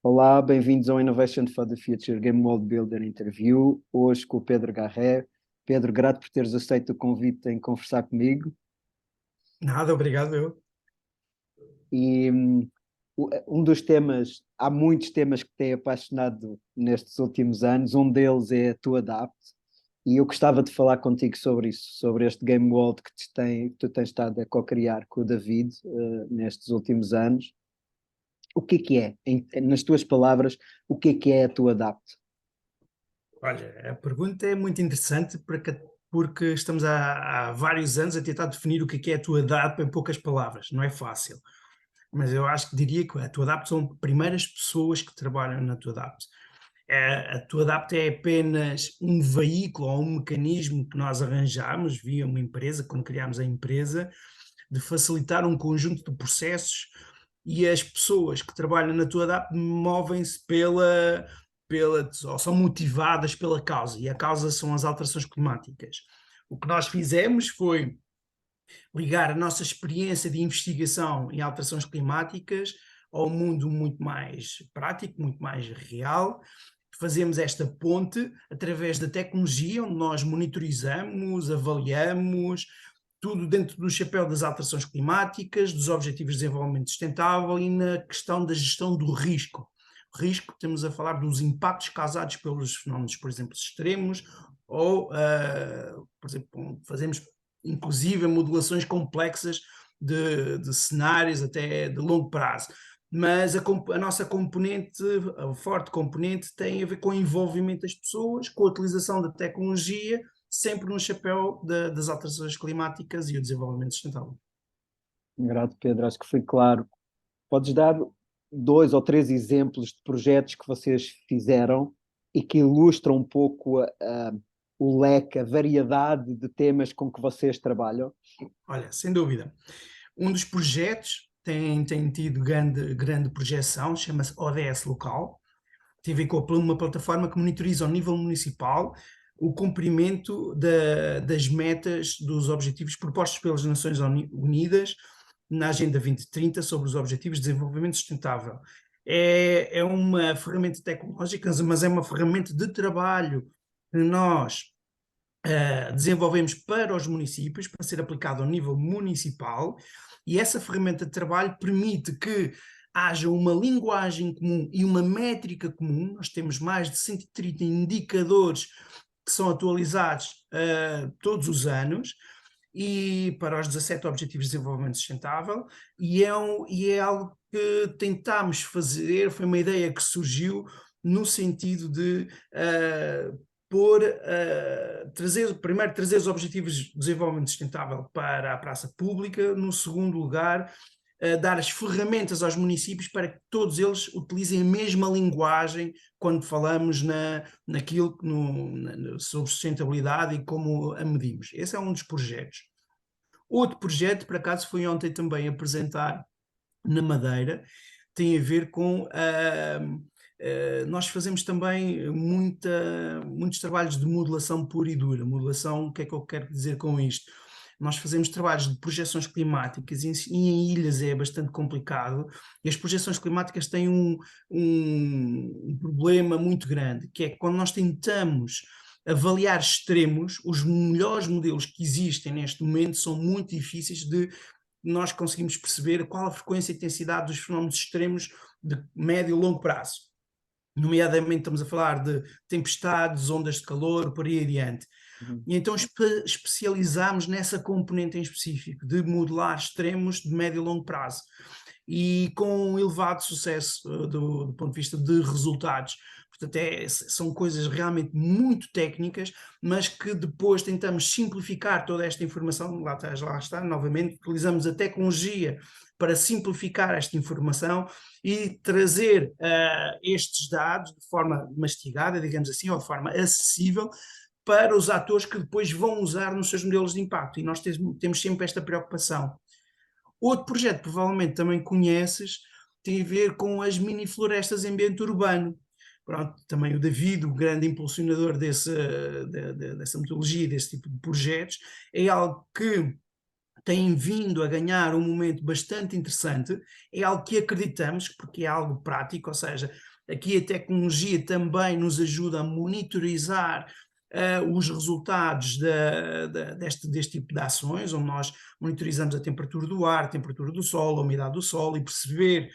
Olá, bem-vindos ao Innovation for the Future Game World Builder Interview, hoje com o Pedro Garré. Pedro, grato por teres aceito o convite em conversar comigo. Nada, obrigado eu. E um dos temas, há muitos temas que têm apaixonado nestes últimos anos, um deles é a tua Adapt, e eu gostava de falar contigo sobre isso, sobre este Game World que tu tens estado a co-criar com o David nestes últimos anos. O que é, nas tuas palavras, o que é a tua Adapt? Olha, a pergunta é muito interessante porque estamos há vários anos a tentar definir o que é a tua DAP em poucas palavras. Não é fácil, mas eu acho que diria que a tua DAP são primeiras pessoas que trabalham na tua DAP. A tua DAP é apenas um veículo ou um mecanismo que nós arranjamos via uma empresa, quando criámos a empresa, de facilitar um conjunto de processos e as pessoas que trabalham na tua DAP movem-se ou são motivadas pela causa, e a causa são as alterações climáticas. O que nós fizemos foi ligar a nossa experiência de investigação em alterações climáticas ao mundo muito mais prático, muito mais real. Fazemos esta ponte através da tecnologia, onde nós monitorizamos, avaliamos, tudo dentro do chapéu das alterações climáticas, dos Objetivos de Desenvolvimento Sustentável e na questão da gestão do risco. O risco, estamos a falar dos impactos causados pelos fenómenos, por exemplo, extremos, ou, por exemplo, fazemos inclusive modulações complexas de cenários até de longo prazo. Mas a nossa componente, a forte componente, tem a ver com o envolvimento das pessoas, com a utilização da tecnologia, sempre no chapéu das alterações climáticas e o desenvolvimento sustentável. Grato, Pedro, acho que foi claro. Podes dar dois ou três exemplos de projetos que vocês fizeram e que ilustram um pouco o leque, a variedade de temas com que vocês trabalham? Olha, sem dúvida. Um dos projetos tem tido grande projeção, chama-se ODS Local, tem a ver com uma plataforma que monitoriza ao nível municipal o cumprimento das metas dos objetivos propostos pelas Nações Unidas na Agenda 2030 sobre os Objetivos de Desenvolvimento Sustentável. É uma ferramenta tecnológica, mas é uma ferramenta de trabalho que nós desenvolvemos para os municípios, para ser aplicado ao nível municipal, e essa ferramenta de trabalho permite que haja uma linguagem comum e uma métrica comum. Nós temos mais de 130 indicadores que são atualizados todos os anos, e para os 17 Objetivos de Desenvolvimento Sustentável, e é algo que tentámos fazer, foi uma ideia que surgiu no sentido de primeiro trazer os Objetivos de Desenvolvimento Sustentável para a praça pública, no segundo lugar, dar as ferramentas aos municípios para que todos eles utilizem a mesma linguagem quando falamos naquilo sobre sustentabilidade e como a medimos. Esse é um dos projetos. Outro projeto, por acaso, foi ontem também apresentar na Madeira, tem a ver com nós fazemos também muitos trabalhos de modelação pura e dura. Modelação, o que é que eu quero dizer com isto? Nós fazemos trabalhos de projeções climáticas e em ilhas é bastante complicado, e as projeções climáticas têm um problema muito grande, que é que quando nós tentamos avaliar extremos, os melhores modelos que existem neste momento são muito difíceis de nós conseguimos perceber qual a frequência e intensidade dos fenómenos extremos de médio e longo prazo. Nomeadamente estamos a falar de tempestades, ondas de calor, por aí adiante. Uhum. E então especializámos nessa componente em específico, de modelar extremos de médio e longo prazo. E com um elevado sucesso do ponto de vista de resultados. Portanto, são coisas realmente muito técnicas, mas que depois tentamos simplificar toda esta informação. Lá está, novamente, utilizamos a tecnologia para simplificar esta informação e trazer estes dados de forma mastigada, digamos assim, ou de forma acessível, para os atores que depois vão usar nos seus modelos de impacto. E nós temos sempre esta preocupação. Outro projeto, provavelmente também conheces, tem a ver com as mini florestas em ambiente urbano. Pronto, também o David, o grande impulsionador dessa metodologia, desse tipo de projetos, é algo que tem vindo a ganhar um momento bastante interessante, é algo que acreditamos, porque é algo prático, ou seja, Aqui a tecnologia também nos ajuda a monitorizar os resultados deste tipo de ações, onde nós monitorizamos a temperatura do ar, a temperatura do solo, a umidade do solo, e perceber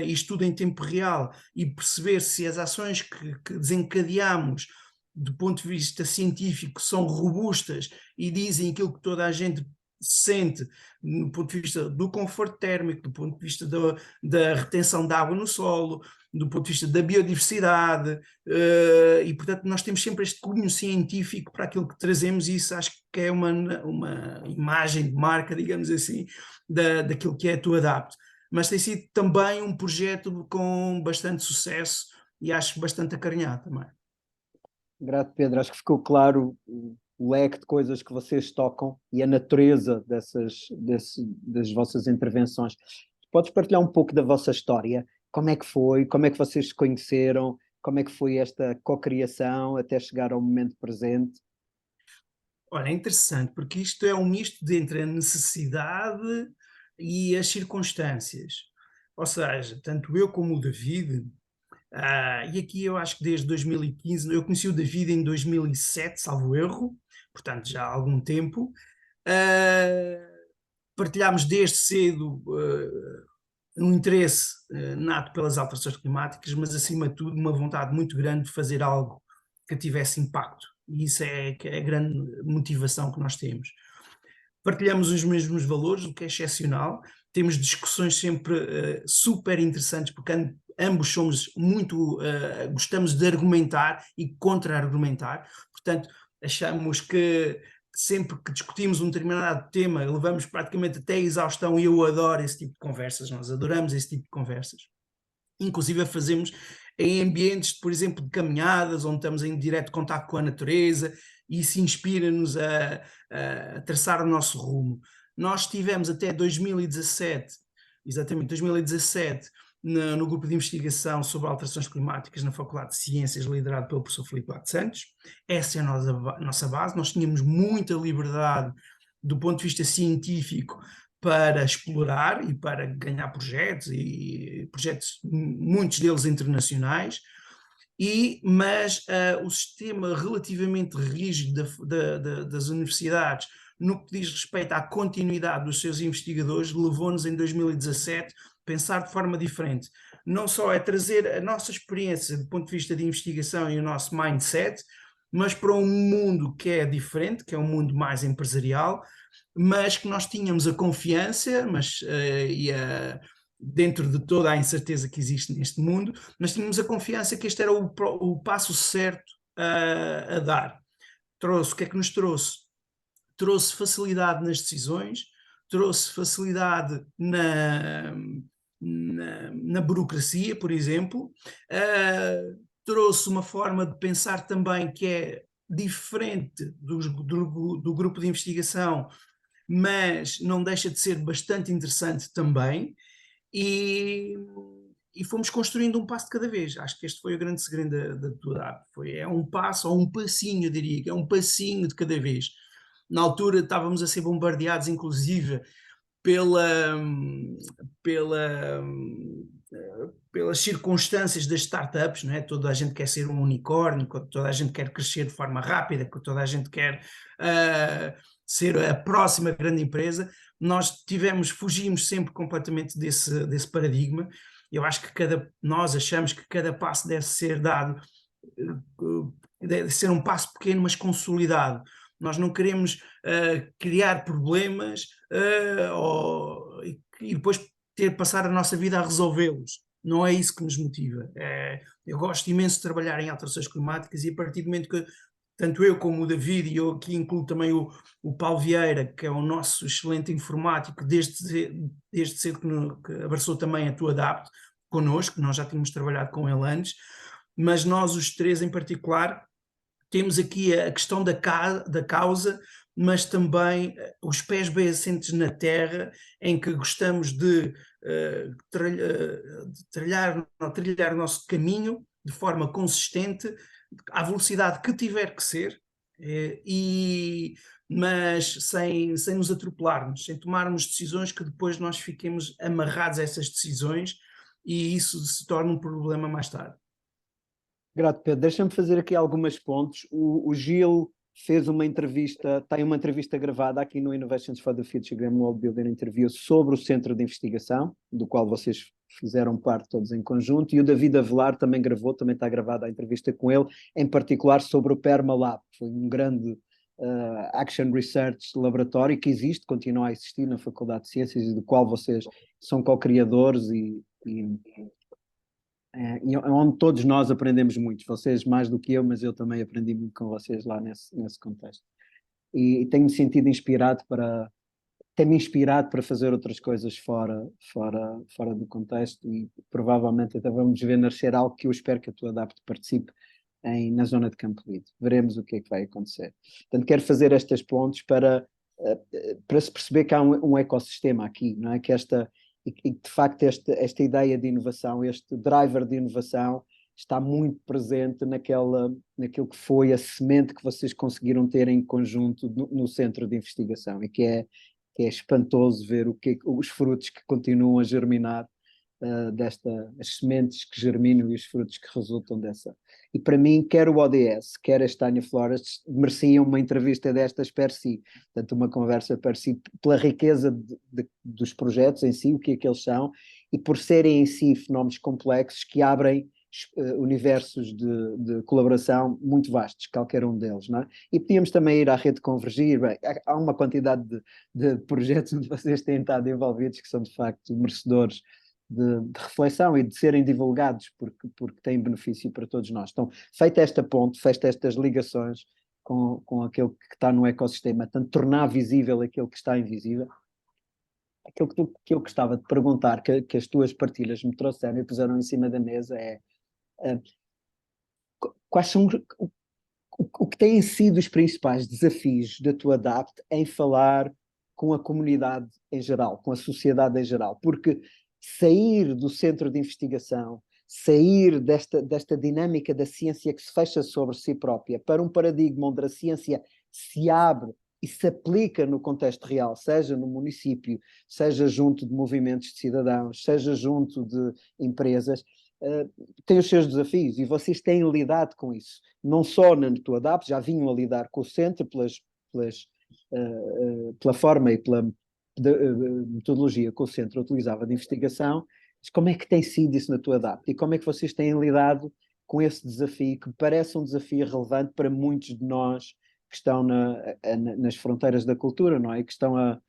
isto tudo em tempo real, e perceber se as ações que desencadeamos do ponto de vista científico são robustas e dizem aquilo que toda a gente sente do ponto de vista do conforto térmico, do ponto de vista da retenção de água no solo, do ponto de vista da biodiversidade, e portanto nós temos sempre este cunho científico para aquilo que trazemos, e isso acho que é uma imagem de marca, digamos assim, daquilo que é a Tua Adapt. Mas tem sido também um projeto com bastante sucesso e acho bastante acarinhado também. Grato, Pedro. Acho que ficou claro o leque de coisas que vocês tocam e a natureza das vossas intervenções. Podes partilhar um pouco da vossa história? Como é que foi? Como é que vocês se conheceram? Como é que foi esta cocriação até chegar ao momento presente? Olha, é interessante, porque isto é um misto entre a necessidade e as circunstâncias. Ou seja, tanto eu como o David, e aqui eu acho que desde 2015, eu conheci o David em 2007, salvo erro, portanto já há algum tempo. Partilhámos desde cedo um interesse nato pelas alterações climáticas, mas acima de tudo uma vontade muito grande de fazer algo que tivesse impacto. E isso que é a grande motivação que nós temos. Partilhamos os mesmos valores, o que é excepcional. Temos discussões sempre super interessantes, porque ambos somos muito, gostamos de argumentar e contra-argumentar. Portanto, achamos que sempre que discutimos um determinado tema, levamos praticamente até a exaustão, e eu adoro esse tipo de conversas, nós adoramos esse tipo de conversas. Inclusive a fazemos em ambientes, por exemplo, de caminhadas, onde estamos em direto contato com a natureza, e isso inspira-nos a traçar o nosso rumo. Nós tivemos até 2017, exatamente 2017, no grupo de investigação sobre alterações climáticas na Faculdade de Ciências, liderado pelo professor Filipe Duarte Santos. Essa é a nossa base. Nós tínhamos muita liberdade do ponto de vista científico para explorar e para ganhar projetos, e projetos, muitos deles internacionais, mas o sistema relativamente rígido das universidades no que diz respeito à continuidade dos seus investigadores levou-nos em 2017 a pensar de forma diferente. Não só é trazer a nossa experiência do ponto de vista de investigação e o nosso mindset, mas para um mundo que é diferente, que é um mundo mais empresarial, mas que nós tínhamos a confiança, dentro de toda a incerteza que existe neste mundo, mas tínhamos a confiança que este era o passo certo a dar. O que é que nos trouxe? Trouxe facilidade nas decisões, trouxe facilidade na burocracia, por exemplo, trouxe uma forma de pensar também que é diferente do grupo de investigação, mas não deixa de ser bastante interessante também, e, e fomos construindo um passo de cada vez. Acho que este foi o grande segredo da Tua Adapt. É um passo, ou um passinho, eu diria, que é um passinho de cada vez. Na altura estávamos a ser bombardeados, inclusive, pela, pela, pelas circunstâncias das startups, não é? Toda a gente quer ser um unicórnio, toda a gente quer crescer de forma rápida, toda a gente quer ser a próxima grande empresa. Nós fugimos sempre completamente desse paradigma. Eu acho que nós achamos que cada passo deve ser dado, deve ser um passo pequeno, mas consolidado. Nós não queremos criar problemas e depois passar a nossa vida a resolvê-los. Não é isso que nos motiva. Eu gosto imenso de trabalhar em alterações climáticas, e a partir do momento que tanto eu como o David, e eu aqui incluo também o Paulo Vieira, que é o nosso excelente informático, desde cedo que abraçou também a Tua Adapt connosco, nós já tínhamos trabalhado com ele antes, mas nós os três em particular temos aqui a questão da causa, mas também os pés bem assentes na terra, em que gostamos de trilhar o nosso caminho de forma consistente, à velocidade que tiver que ser, mas sem nos atropelarmos, sem tomarmos decisões que depois nós fiquemos amarrados a essas decisões e isso se torna um problema mais tarde. Grato, Pedro. Deixa-me fazer aqui alguns pontos. O Gil fez uma entrevista, tem uma entrevista gravada aqui no Innovations for the Future Graham World Builder Interview sobre o centro de investigação, do qual vocês fizeram parte todos em conjunto, e o David Avelar também gravou, também está gravada a entrevista com ele, em particular sobre o PermaLab, que foi um grande Action Research laboratório que existe, continua a existir na Faculdade de Ciências e do qual vocês são co-criadores e onde todos nós aprendemos muito, vocês mais do que eu, mas eu também aprendi muito com vocês lá nesse contexto. E tenho-me sentido inspirado tem-me inspirado para fazer outras coisas fora do contexto e provavelmente até vamos ver nascer algo que eu espero que a tua Adapt participe na zona de Campo Lido. Veremos o que é que vai acontecer. Portanto, quero fazer estes pontos para se perceber que há um ecossistema aqui, não é? Que e de facto esta ideia de inovação, este driver de inovação está muito presente naquilo que foi a semente que vocês conseguiram ter em conjunto no centro de investigação e que é espantoso ver os frutos que continuam a germinar as sementes que germinam e os frutos que resultam dessa. E para mim, quer o ODS, quer a Tânia Flores, mereciam uma entrevista destas per si, portanto uma conversa per si, pela riqueza dos projetos em si, o que é que eles são, e por serem em si fenómenos complexos que abrem universos de colaboração muito vastos, qualquer um deles, não é? E podíamos também ir à rede Convergir, bem, há uma quantidade de projetos onde vocês têm estado envolvidos que são de facto merecedores de reflexão e de serem divulgados porque têm benefício para todos nós. Então, feita esta ponte, feita estas ligações com aquilo que está no ecossistema, tanto tornar visível aquilo que está invisível, aquilo que eu gostava de perguntar, que as tuas partilhas me trouxeram e puseram em cima da mesa quais são o que têm sido os principais desafios da tua Adapt em falar com a comunidade em geral, com a sociedade em geral, porque sair do centro de investigação, sair desta dinâmica da ciência que se fecha sobre si própria para um paradigma onde a ciência se abre e se aplica no contexto real, seja no município, seja junto de movimentos de cidadãos, seja junto de empresas, tem os seus desafios e vocês têm lidado com isso, não só na tua Adapt, já vinham a lidar com o centro pela forma e pela metodologia que o centro utilizava de investigação, mas como é que tem sido isso na tua Adapt e como é que vocês têm lidado com esse desafio que parece um desafio relevante para muitos de nós que estão nas fronteiras da cultura, não é? Que estão a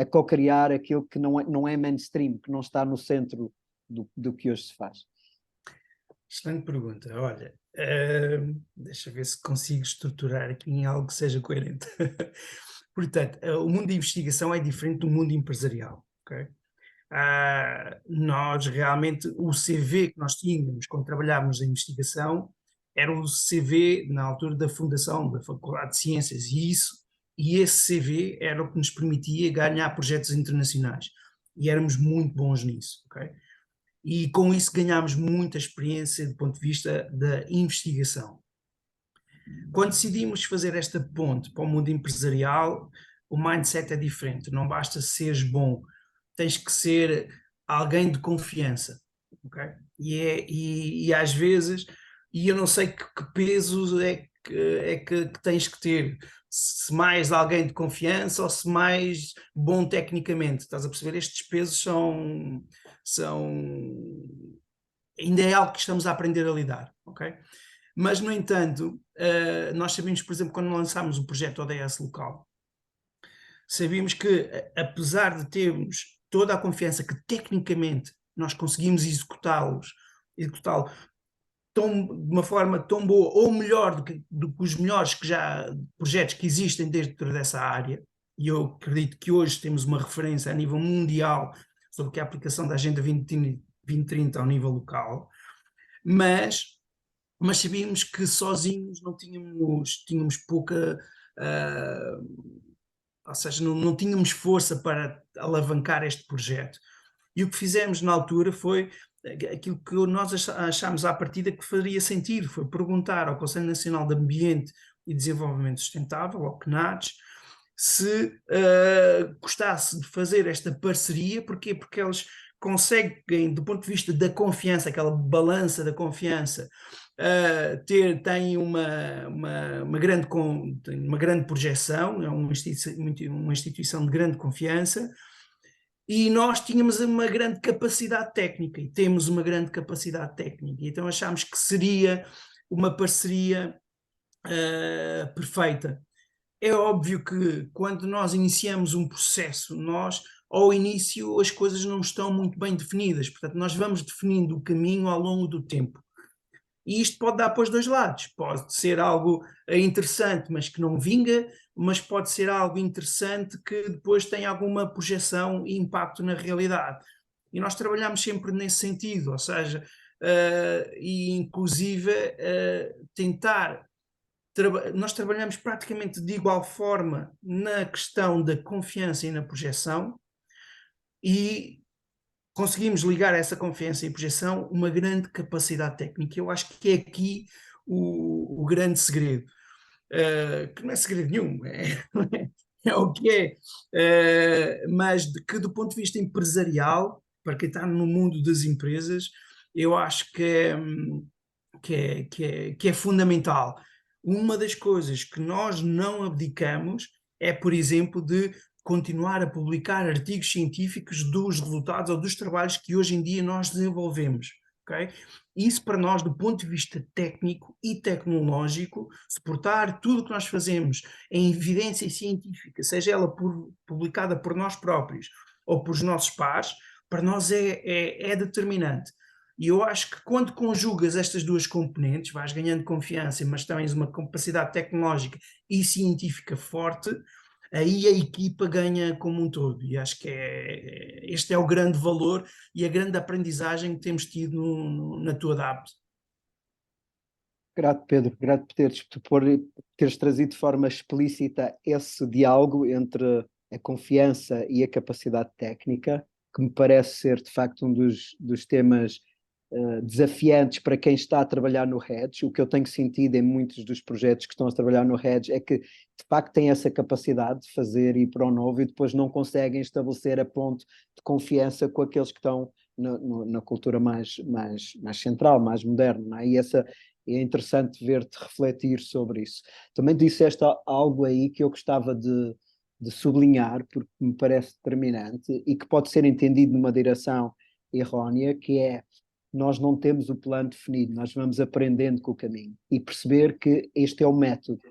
co-criar aquilo que não é mainstream, que não está no centro do que hoje se faz. Excelente pergunta. Olha, deixa eu ver se consigo estruturar aqui em algo que seja coerente. Portanto, o mundo de investigação é diferente do mundo empresarial, ok? Nós realmente, o CV que nós tínhamos quando trabalhávamos em investigação era o CV na altura da fundação da Faculdade de Ciências e esse CV era o que nos permitia ganhar projetos internacionais e éramos muito bons nisso, ok? E com isso ganhámos muita experiência do ponto de vista da investigação. Quando decidimos fazer esta ponte para o mundo empresarial, o mindset é diferente, não basta seres bom, tens que ser alguém de confiança, ok? E às vezes, e eu não sei que peso que tens que ter, se mais alguém de confiança ou se mais bom tecnicamente, estás a perceber? Estes pesos ainda é algo que estamos a aprender a lidar, ok? Mas, no entanto, nós sabemos, por exemplo, quando lançámos o projeto ODS local, sabíamos que, apesar de termos toda a confiança que tecnicamente nós conseguimos executá-lo de uma forma tão boa ou melhor do que os melhores projetos que existem dentro dessa área, e eu acredito que hoje temos uma referência a nível mundial sobre que é a aplicação da Agenda 2030 ao nível local, mas sabíamos que sozinhos não tínhamos pouca, ou seja, não tínhamos força para alavancar este projeto. E o que fizemos na altura foi aquilo que nós achámos à partida que faria sentido, foi perguntar ao Conselho Nacional de Ambiente e Desenvolvimento Sustentável, ao CNADES, se gostasse de fazer esta parceria. Porquê? Porque eles conseguem, do ponto de vista da confiança, aquela balança da confiança, tem uma grande projeção, é uma instituição de grande confiança, e nós tínhamos uma grande capacidade técnica, e temos uma grande capacidade técnica, então achámos que seria uma parceria perfeita. É óbvio que quando nós iniciamos um processo, ao início as coisas não estão muito bem definidas, portanto nós vamos definindo o caminho ao longo do tempo. E isto pode dar para os dois lados. Pode ser algo interessante, mas que não vinga, mas pode ser algo interessante que depois tem alguma projeção e impacto na realidade. E nós trabalhamos sempre nesse sentido, ou seja, e inclusive tentar. Nós trabalhamos praticamente de igual forma na questão da confiança e na projeção, e conseguimos ligar a essa confiança e projeção uma grande capacidade técnica. Eu acho que é aqui o grande segredo, que não é segredo nenhum, é o que é, mas que do ponto de vista empresarial, para quem está no mundo das empresas, eu acho que é fundamental. Uma das coisas que nós não abdicamos é, por exemplo, de continuar a publicar artigos científicos dos resultados ou dos trabalhos que hoje em dia nós desenvolvemos. Okay? Isso para nós, do ponto de vista técnico e tecnológico, suportar tudo o que nós fazemos em evidência científica, seja ela publicada por nós próprios ou por nossos pares, para nós é determinante. E eu acho que quando conjugas estas duas componentes, vais ganhando confiança, mas tens uma capacidade tecnológica e científica forte, aí a equipa ganha como um todo. E acho que este é o grande valor e a grande aprendizagem que temos tido na tua DAP. Grato, Pedro, grato por teres trazido de forma explícita esse diálogo entre a confiança e a capacidade técnica, que me parece ser, de facto, um dos temas desafiantes para quem está a trabalhar no Hedge. O que eu tenho sentido em muitos dos projetos que estão a trabalhar no Hedge é que, de facto, têm essa capacidade de fazer ir para o novo e depois não conseguem estabelecer a ponte de confiança com aqueles que estão na cultura mais central, mais moderna, não é? E é interessante ver-te refletir sobre isso. Também disseste algo aí que eu gostava de sublinhar, porque me parece determinante e que pode ser entendido numa direção errónea, que é: nós não temos o plano definido, nós vamos aprendendo com o caminho e perceber que este é o método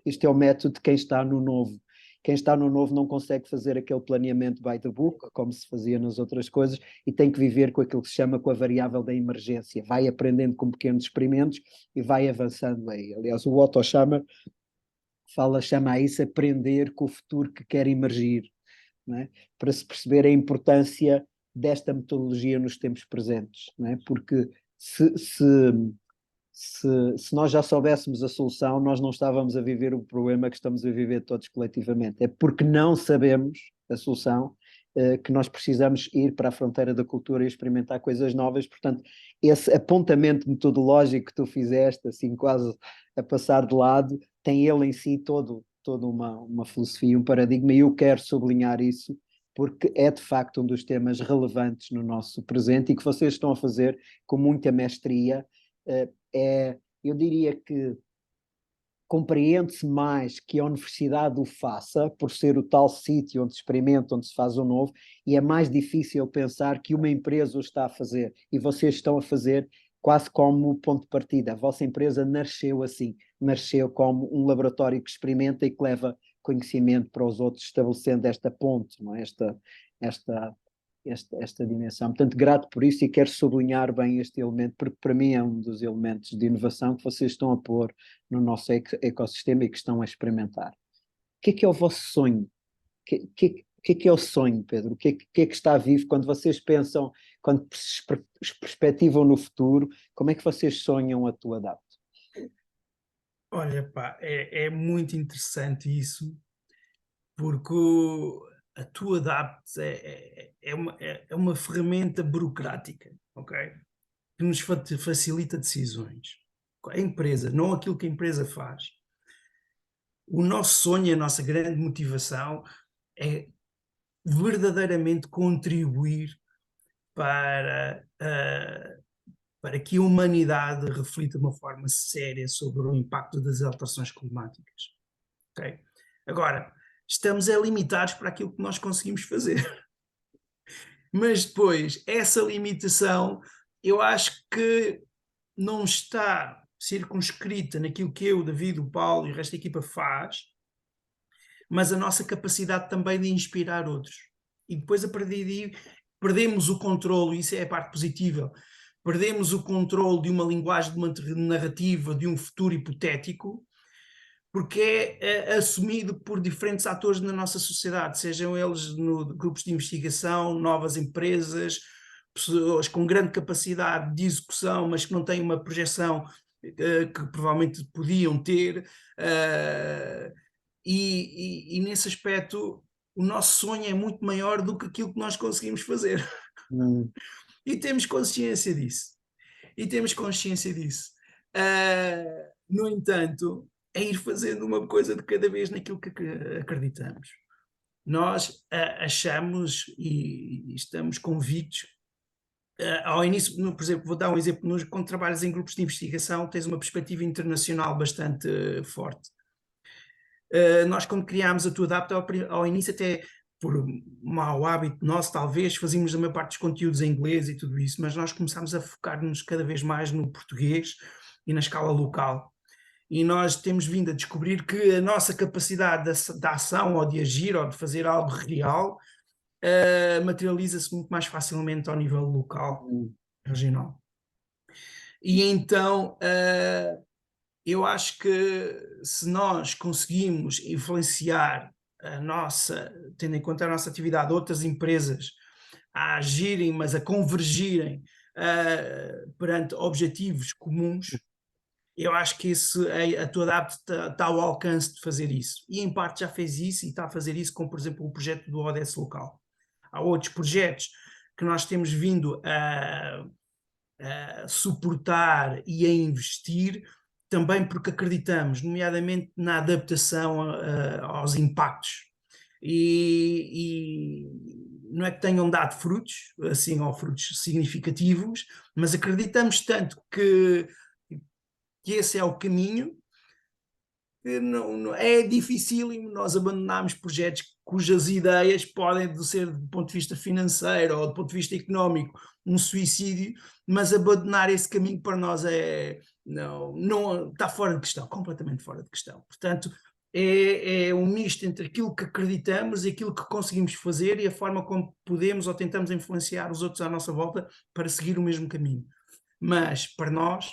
de quem está no novo. Quem está no novo não consegue fazer aquele planeamento by the book, como se fazia nas outras coisas, e tem que viver com aquilo que se chama com a variável da emergência. Vai aprendendo com pequenos experimentos e vai avançando aí. Aliás, o Otto chama a isso aprender com o futuro que quer emergir, não é? Para se perceber a importância desta metodologia nos tempos presentes, não é? Porque se nós já soubéssemos a solução, nós não estávamos a viver o problema que estamos a viver todos coletivamente. É porque não sabemos a solução que nós precisamos ir para a fronteira da cultura e experimentar coisas novas. Portanto, esse apontamento metodológico que tu fizeste, assim quase a passar de lado, tem ele em si toda uma filosofia, um paradigma, e eu quero sublinhar isso, porque é de facto um dos temas relevantes no nosso presente e que vocês estão a fazer com muita mestria. Eu diria que compreende-se mais que a universidade o faça, por ser o tal sítio onde se experimenta, onde se faz o novo, e é mais difícil pensar que uma empresa o está a fazer, e vocês estão a fazer quase como ponto de partida. A vossa empresa nasceu assim, nasceu como um laboratório que experimenta e que leva conhecimento para os outros, estabelecendo esta ponte, não é? esta dimensão. Portanto, grato por isso, e quero sublinhar bem este elemento, porque para mim é um dos elementos de inovação que vocês estão a pôr no nosso ecossistema e que estão a experimentar. O que é o vosso sonho? O que é o sonho, Pedro? O que é que está vivo quando vocês pensam, quando se perspectivam no futuro? Como é que vocês sonham a tua data? Olha, pá, é muito interessante isso, porque a tua DAP é uma ferramenta burocrática, ok? Que nos facilita decisões. A empresa, não aquilo que a empresa faz. O nosso sonho, a nossa grande motivação é verdadeiramente contribuir para, para que a humanidade reflita de uma forma séria sobre o impacto das alterações climáticas. Okay? Agora, estamos limitados para aquilo que nós conseguimos fazer. Mas depois, essa limitação, eu acho que não está circunscrita naquilo que eu, David, o Paulo e o resto da equipa faz, mas a nossa capacidade também de inspirar outros. E depois, a partir daí, perdemos o controle, isso é a parte positiva, perdemos o controle de uma linguagem, de uma narrativa, de um futuro hipotético, porque é assumido por diferentes atores na nossa sociedade, sejam eles no grupos de investigação, novas empresas, pessoas com grande capacidade de execução, mas que não têm uma projeção que provavelmente podiam ter, e nesse aspecto o nosso sonho é muito maior do que aquilo que nós conseguimos fazer. E temos consciência disso. No entanto, é ir fazendo uma coisa de cada vez naquilo que acreditamos. Nós achamos e estamos convictos. Ao início, por exemplo, vou dar um exemplo, quando trabalhas em grupos de investigação, tens uma perspectiva internacional bastante forte. Nós, quando criámos a TuAdapt, ao início até por mau hábito nosso, talvez, fazíamos a maior parte dos conteúdos em inglês e tudo isso, mas nós começámos a focar-nos cada vez mais no português e na escala local. E nós temos vindo a descobrir que a nossa capacidade de ação ou de agir ou de fazer algo real materializa-se muito mais facilmente ao nível local, regional. E então eu acho que se nós conseguimos influenciar tendo em conta a nossa atividade, outras empresas a agirem, mas a convergirem perante objetivos comuns, eu acho que a TuAdapt está ao alcance de fazer isso. E em parte já fez isso e está a fazer isso com, por exemplo, o projeto do ODS local. Há outros projetos que nós temos vindo a suportar e a investir, também porque acreditamos, nomeadamente na adaptação aos impactos. E não é que tenham dado frutos, assim, ou frutos significativos, mas acreditamos tanto que esse é o caminho, que é difícil nós abandonarmos projetos cujas ideias podem ser, do ponto de vista financeiro ou do ponto de vista económico, um suicídio, mas abandonar esse caminho para nós não está fora de questão, completamente fora de questão. Portanto, é um misto entre aquilo que acreditamos e aquilo que conseguimos fazer e a forma como podemos ou tentamos influenciar os outros à nossa volta para seguir o mesmo caminho. Mas, para nós,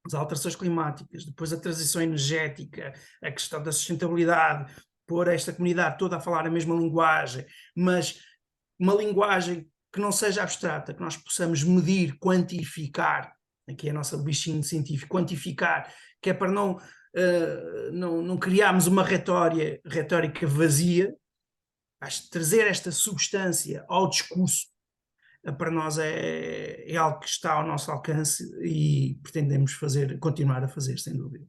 as alterações climáticas, depois a transição energética, a questão da sustentabilidade, pôr esta comunidade toda a falar a mesma linguagem, mas uma linguagem que não seja abstrata, que nós possamos medir, quantificar, aqui é a nossa bichinho científico, quantificar, que é para não criarmos uma retórica vazia, trazer esta substância ao discurso, para nós é algo que está ao nosso alcance e pretendemos continuar a fazer, sem dúvida.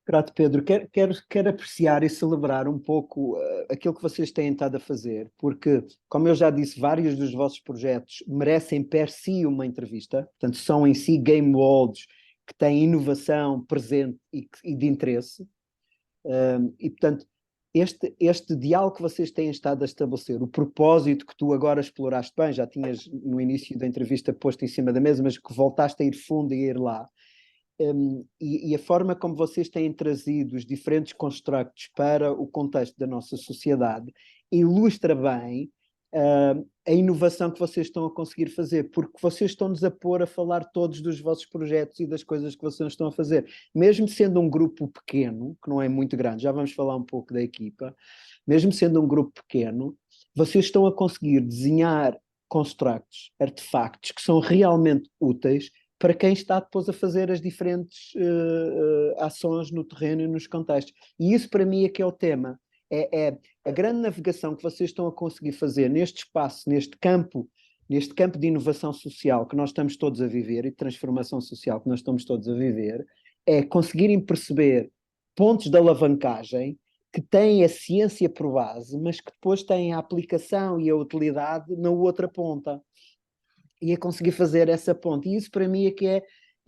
Grato, Pedro. Quero apreciar e celebrar um pouco aquilo que vocês têm estado a fazer, porque, como eu já disse, vários dos vossos projetos merecem per si uma entrevista, portanto, são em si game worlds que têm inovação presente e de interesse. E, portanto, este diálogo que vocês têm estado a estabelecer, o propósito que tu agora exploraste bem, já tinhas no início da entrevista posto em cima da mesa, mas que voltaste a ir fundo e a ir lá, e a forma como vocês têm trazido os diferentes constructos para o contexto da nossa sociedade ilustra bem a inovação que vocês estão a conseguir fazer, porque vocês estão-nos a pôr a falar todos dos vossos projetos e das coisas que vocês estão a fazer. Mesmo sendo um grupo pequeno, que não é muito grande, já vamos falar um pouco da equipa, mesmo sendo um grupo pequeno, vocês estão a conseguir desenhar constructos, artefactos que são realmente úteis para quem está depois a fazer as diferentes ações no terreno e nos contextos. E isso para mim é que é o tema. É a grande navegação que vocês estão a conseguir fazer neste espaço, neste campo de inovação social que nós estamos todos a viver e de transformação social que nós estamos todos a viver, é conseguirem perceber pontos de alavancagem que têm a ciência por base, mas que depois têm a aplicação e a utilidade na outra ponta. E a conseguir fazer essa ponte. E isso para mim é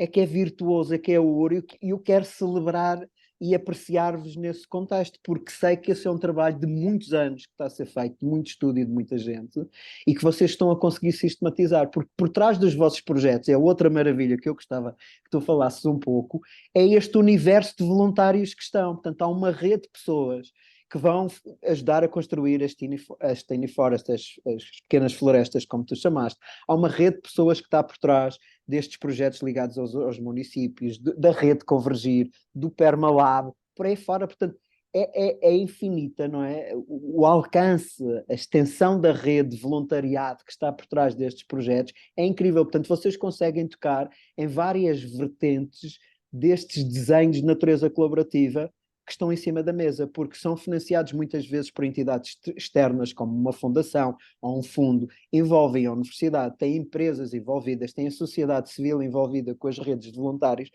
que é virtuoso, é que é ouro, e eu quero celebrar e apreciar-vos nesse contexto, porque sei que esse é um trabalho de muitos anos que está a ser feito, de muito estudo e de muita gente, e que vocês estão a conseguir sistematizar, porque por trás dos vossos projetos, é outra maravilha que eu gostava que tu falasses um pouco, é este universo de voluntários que estão. Portanto, há uma rede de pessoas que vão ajudar a construir as tiny forests, as pequenas florestas, como tu chamaste. Há uma rede de pessoas que está por trás destes projetos ligados aos municípios, da rede Convergir, do Permalab, por aí fora. Portanto, é infinita, não é? O alcance, a extensão da rede de voluntariado que está por trás destes projetos é incrível. Portanto, vocês conseguem tocar em várias vertentes destes desenhos de natureza colaborativa que estão em cima da mesa, porque são financiados muitas vezes por entidades externas, como uma fundação ou um fundo, envolvem a universidade, têm empresas envolvidas, têm a sociedade civil envolvida com as redes de voluntários,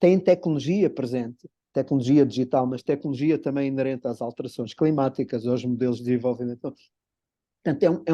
têm tecnologia presente, tecnologia digital, mas tecnologia também inerente às alterações climáticas, aos modelos de desenvolvimento. Portanto, é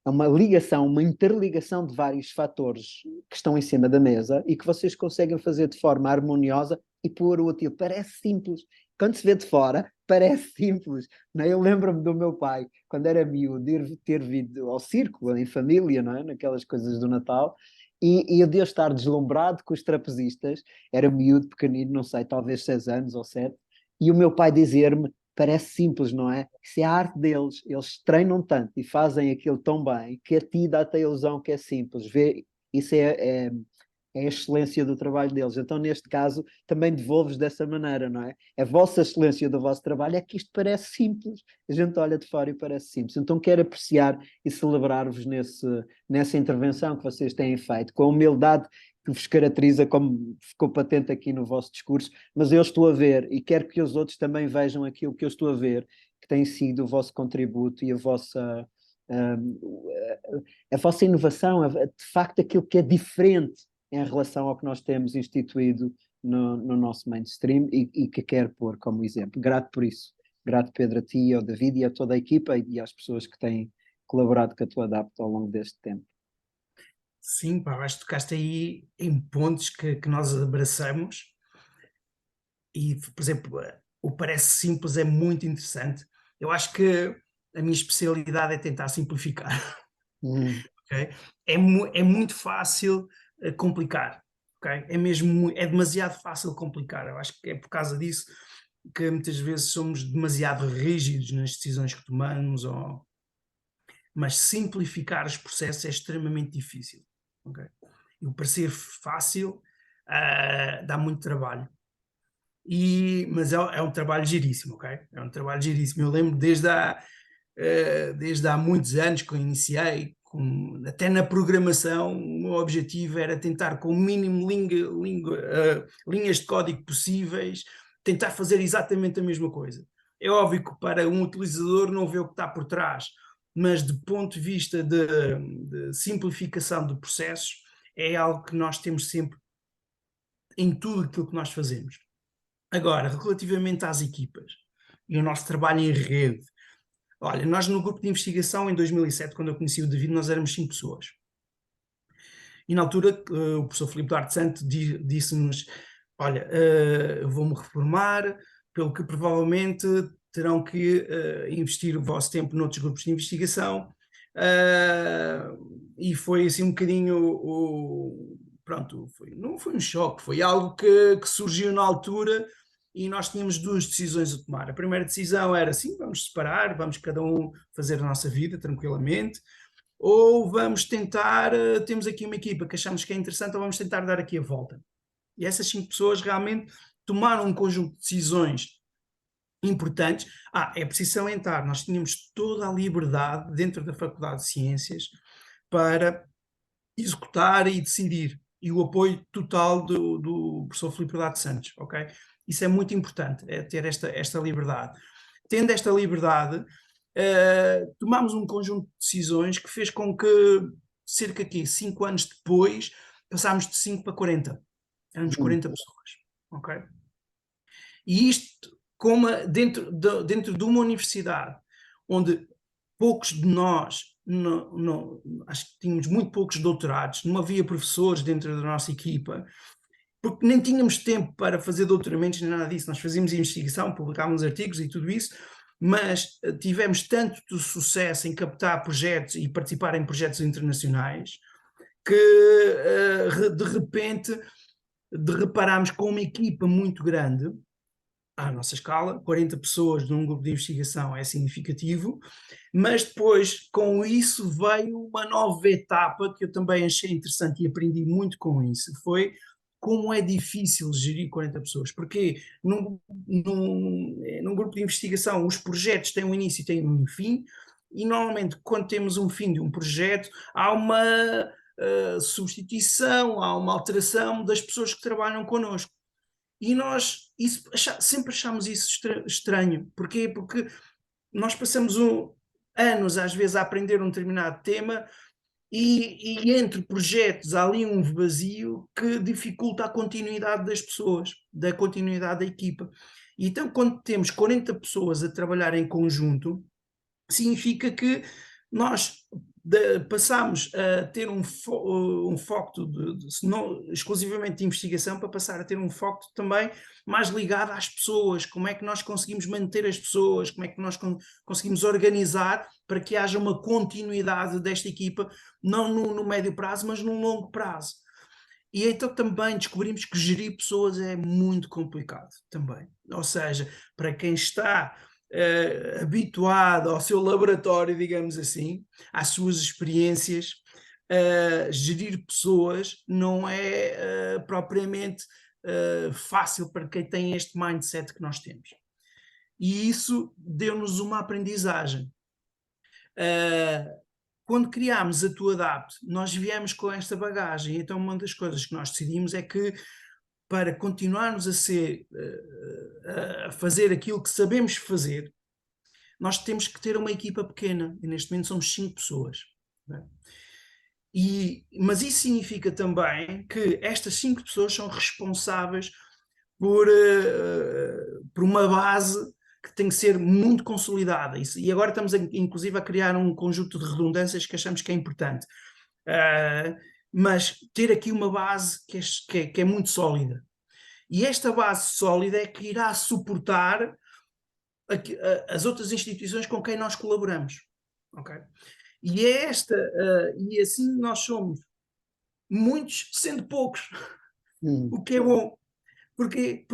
uma ligação, uma interligação de vários fatores que estão em cima da mesa e que vocês conseguem fazer de forma harmoniosa e pôr útil. Parece simples. Quando se vê de fora, parece simples. Não é? Eu lembro-me do meu pai, quando era miúdo, de ter vindo ao circo, em família, não é? Naquelas coisas do Natal, e eu de estar deslumbrado com os trapezistas, era miúdo, pequenino, não sei, talvez 6 anos ou 7, e o meu pai dizer-me: parece simples, não é? Isso é a arte deles. Eles treinam tanto e fazem aquilo tão bem que a ti dá-te a ilusão que é simples. Isso é a excelência do trabalho deles. Então, neste caso, também devolvo-vos dessa maneira, não é? A vossa excelência do vosso trabalho é que isto parece simples. A gente olha de fora e parece simples. Então, quero apreciar e celebrar-vos nessa intervenção que vocês têm feito, com a humildade que vos caracteriza, como ficou patente aqui no vosso discurso, mas eu estou a ver e quero que os outros também vejam aquilo que eu estou a ver, que tem sido o vosso contributo e a vossa inovação, de facto aquilo que é diferente em relação ao que nós temos instituído no nosso mainstream e que quero pôr como exemplo. Grato por isso. Grato, Pedro, a ti, ao David e a toda a equipa e às pessoas que têm colaborado com a tua Adapto ao longo deste tempo. Sim, pá, acho que tocaste aí em pontos que nós abraçamos e, por exemplo, o parece simples é muito interessante. Eu acho que a minha especialidade é tentar simplificar, ok? É muito fácil complicar, ok? É mesmo, é demasiado fácil complicar. Eu acho que é por causa disso que muitas vezes somos demasiado rígidos nas decisões que tomamos, mas simplificar os processos é extremamente difícil, ok? E o parecer fácil dá muito trabalho. Mas é um trabalho giríssimo, ok? É um trabalho giríssimo. Eu lembro desde há muitos anos que eu iniciei, até na programação, o meu objetivo era tentar com o mínimo linhas de código possíveis, tentar fazer exatamente a mesma coisa. É óbvio que para um utilizador não vê o que está por trás, mas do ponto de vista de simplificação de processos, é algo que nós temos sempre em tudo aquilo que nós fazemos. Agora, relativamente às equipas e o nosso trabalho em rede, olha, nós no grupo de investigação em 2007, quando eu conheci o David, nós éramos 5 pessoas. E na altura o professor Filipe Duarte Santo disse-nos, olha, vou-me reformar, pelo que provavelmente terão que investir o vosso tempo noutros grupos de investigação, e foi assim um bocadinho pronto, não foi um choque, foi algo que surgiu na altura e nós tínhamos duas decisões a tomar. A primeira decisão era assim, vamos separar, vamos cada um fazer a nossa vida tranquilamente, ou vamos tentar, temos aqui uma equipa que achamos que é interessante, ou vamos tentar dar aqui a volta. E essas 5 pessoas realmente tomaram um conjunto de decisões importantes. É preciso salientar, nós tínhamos toda a liberdade dentro da Faculdade de Ciências para executar e decidir, e o apoio total do professor Filipe Duarte Santos, ok? Isso é muito importante, é ter esta liberdade. Tendo esta liberdade, tomámos um conjunto de decisões que fez com que, cerca de 5 anos depois, passámos de 5 para 40. Éramos 40 pessoas, ok? E isto como dentro de uma universidade, onde poucos de nós, acho que tínhamos muito poucos doutorados, não havia professores dentro da nossa equipa, porque nem tínhamos tempo para fazer doutoramentos nem nada disso. Nós fazíamos investigação, publicávamos artigos e tudo isso, mas tivemos tanto sucesso em captar projetos e participar em projetos internacionais que de repente reparámos com uma equipa muito grande, à nossa escala, 40 pessoas num grupo de investigação é significativo, mas depois com isso veio uma nova etapa que eu também achei interessante e aprendi muito com isso, foi como é difícil gerir 40 pessoas, porque num grupo de investigação os projetos têm um início e têm um fim, e normalmente quando temos um fim de um projeto há uma substituição, há uma alteração das pessoas que trabalham connosco. E nós sempre achamos isso estranho. Porquê? Porque nós passamos anos, às vezes, a aprender um determinado tema e entre projetos há ali um vazio que dificulta a continuidade das pessoas, da continuidade da equipa. E então, quando temos 40 pessoas a trabalhar em conjunto, significa que nós passamos a ter um foco não exclusivamente de investigação, para passar a ter um foco também mais ligado às pessoas, como é que nós conseguimos manter as pessoas, como é que nós conseguimos organizar para que haja uma continuidade desta equipa, não no médio prazo, mas no longo prazo. E então também descobrimos que gerir pessoas é muito complicado também. Ou seja, para quem está habituado ao seu laboratório, digamos assim, às suas experiências, gerir pessoas não é propriamente fácil para quem tem este mindset que nós temos. E isso deu-nos uma aprendizagem. Quando criámos a TuAdapt, nós viemos com esta bagagem, então uma das coisas que nós decidimos é que para continuarmos a fazer aquilo que sabemos fazer, nós temos que ter uma equipa pequena, e neste momento somos 5 pessoas. Né? Mas isso significa também que estas 5 pessoas são responsáveis por uma base que tem que ser muito consolidada. E agora estamos, inclusive, a criar um conjunto de redundâncias que achamos que é importante. Mas ter aqui uma base que é muito sólida. E esta base sólida é que irá suportar as outras instituições com quem nós colaboramos. Okay? E é e assim nós somos muitos, sendo poucos, o que é bom. Porque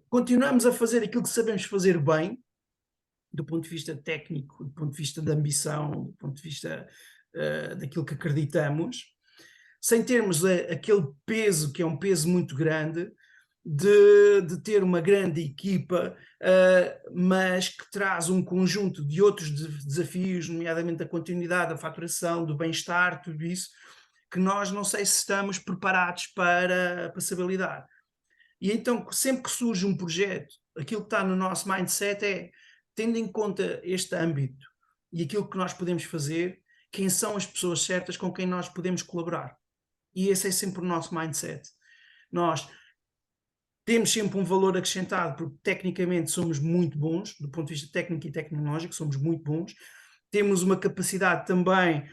continuamos a fazer aquilo que sabemos fazer bem, do ponto de vista técnico, do ponto de vista da ambição, do ponto de vista daquilo que acreditamos, sem termos aquele peso, que é um peso muito grande, de ter uma grande equipa, mas que traz um conjunto de outros desafios, nomeadamente a continuidade, a faturação, do bem-estar, tudo isso, que nós não sei se estamos preparados para saber lidar. E então, sempre que surge um projeto, aquilo que está no nosso mindset é, tendo em conta este âmbito e aquilo que nós podemos fazer, quem são as pessoas certas com quem nós podemos colaborar. E esse é sempre o nosso mindset. Nós temos sempre um valor acrescentado, porque tecnicamente somos muito bons, do ponto de vista técnico e tecnológico, somos muito bons. Temos uma capacidade também